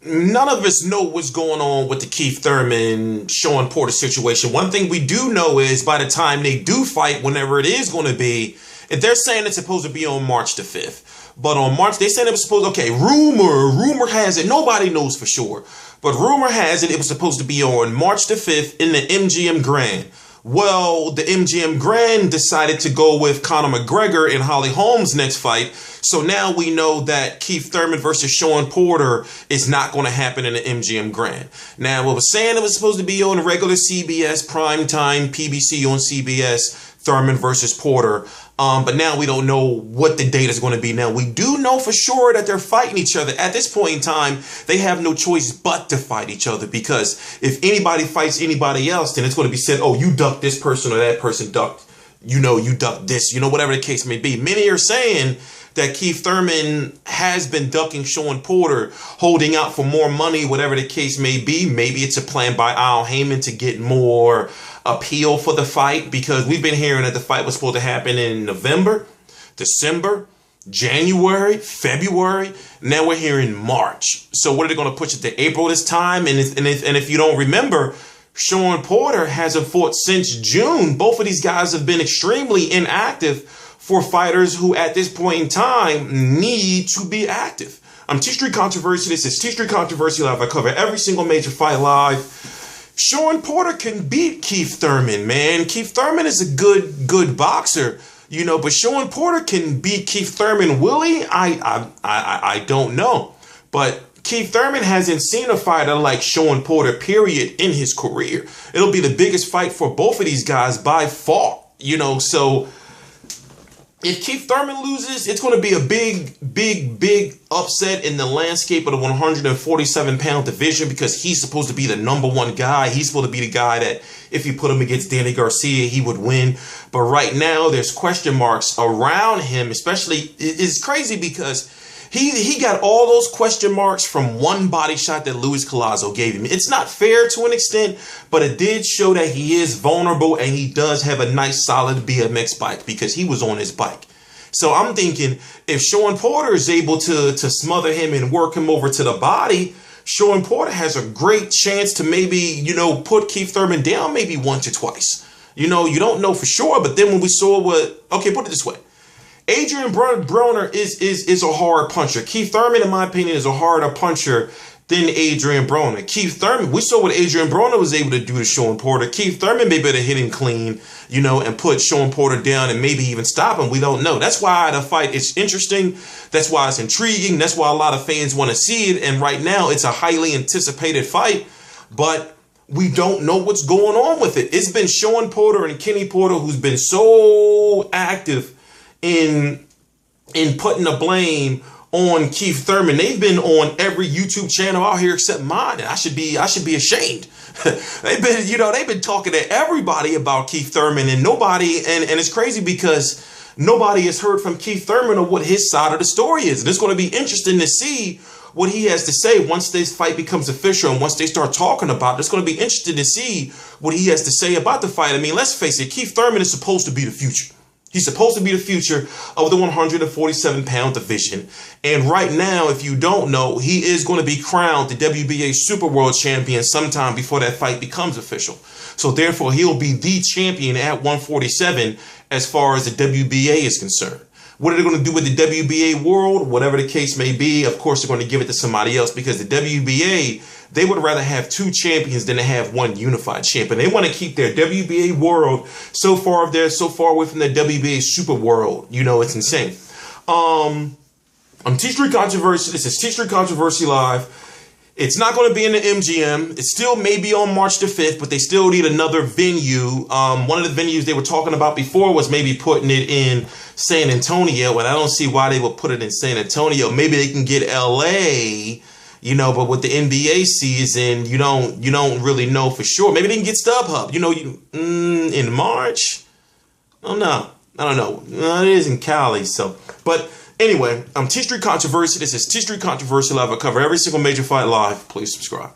none of us know what's going on with the Keith Thurman, Sean Porter situation. One thing we do know is by the time they do fight, whenever it is going to be, if they're saying it's supposed to be on March the 5th. But on March, they said it was supposed, okay, rumor has it, nobody knows for sure. But rumor has it, it was supposed to be on March the 5th in the MGM Grand. Well, the MGM Grand decided to go with Conor McGregor and Holly Holm's next fight. So now we know that Keith Thurman versus Sean Porter is not going to happen in the MGM Grand. Now, it was saying it was supposed to be on regular CBS, primetime, PBC on CBS, Thurman versus Porter. But now we don't know what the date is going to be. Now, we do know for sure that they're fighting each other. At this point in time, they have no choice but to fight each other, because if anybody fights anybody else, then it's going to be said, oh, you ducked this person or that person ducked, you ducked this, whatever the case may be. Many are saying that Keith Thurman has been ducking Sean Porter, holding out for more money, whatever the case may be. Maybe it's a plan by Al Heyman to get more appeal for the fight, because we've been hearing that the fight was supposed to happen in November, December, January, February. Now we're hearing March. So what are they going to push it to April this time? And if you don't remember, Sean Porter hasn't fought since June. Both of these guys have been extremely inactive for fighters who at this point in time need to be active. I'm T Street Controversy. This is T Street Controversy Live. I cover every single major fight live. Sean Porter can beat Keith Thurman, man. Keith Thurman is a good boxer, but Sean Porter can beat Keith Thurman. Willie, I don't know. But Keith Thurman hasn't seen a fighter like Sean Porter, period, in his career. It'll be the biggest fight for both of these guys by far, so if Keith Thurman loses, it's going to be a big upset in the landscape of the 147-pound division, because he's supposed to be the number one guy. He's supposed to be the guy that if you put him against Danny Garcia, he would win. But right now, there's question marks around him, especially. It's crazy because he got all those question marks from one body shot that Luis Collazo gave him. It's not fair to an extent, but it did show that he is vulnerable and he does have a nice solid BMX bike, because he was on his bike. So I'm thinking if Sean Porter is able to smother him and work him over to the body, Sean Porter has a great chance to maybe, put Keith Thurman down maybe once or twice. You don't know for sure, but then when we saw put it this way. Adrian Broner is a hard puncher. Keith Thurman, in my opinion, is a harder puncher than Adrian Broner. Keith Thurman, we saw what Adrian Broner was able to do to Sean Porter. Keith Thurman may be able to hit him clean, and put Sean Porter down and maybe even stop him. We don't know. That's why the fight is interesting. That's why it's intriguing. That's why a lot of fans want to see it. And right now, it's a highly anticipated fight, but we don't know what's going on with it. It's been Sean Porter and Kenny Porter who's been so active in putting the blame on Keith Thurman. They've been on every YouTube channel out here except mine, and I should be ashamed. they've been talking to everybody about Keith Thurman, and nobody, and it's crazy because nobody has heard from Keith Thurman or what his side of the story is. And it's going to be interesting to see what he has to say once this fight becomes official and once they start talking about it. It's going to be interesting to see what he has to say about the fight. I mean, let's face it, Keith Thurman is supposed to be the future. He's supposed to be the future of the 147-pound division. And right now, if you don't know, he is going to be crowned the WBA Super World Champion sometime before that fight becomes official. So therefore, he'll be the champion at 147 as far as the WBA is concerned. What are they going to do with the WBA world? Whatever the case may be, of course, they're going to give it to somebody else, because the WBA, they would rather have two champions than to have one unified champion. They want to keep their WBA world so far away from the WBA super world. It's insane. I'm T Street Controversy. This is T Street Controversy Live. It's not going to be in the MGM. It's still maybe on March the 5th, but they still need another venue. One of the venues they were talking about before was maybe putting it in San Antonio, and I don't see why they would put it in San Antonio. Maybe they can get LA, but with the NBA season, you don't really know for sure. Maybe they can get StubHub, in March. I don't know. It is in Cali, so, but anyway, I'm T Street Controversy. This is T Street Controversy Live. I cover every single major fight live. Please subscribe.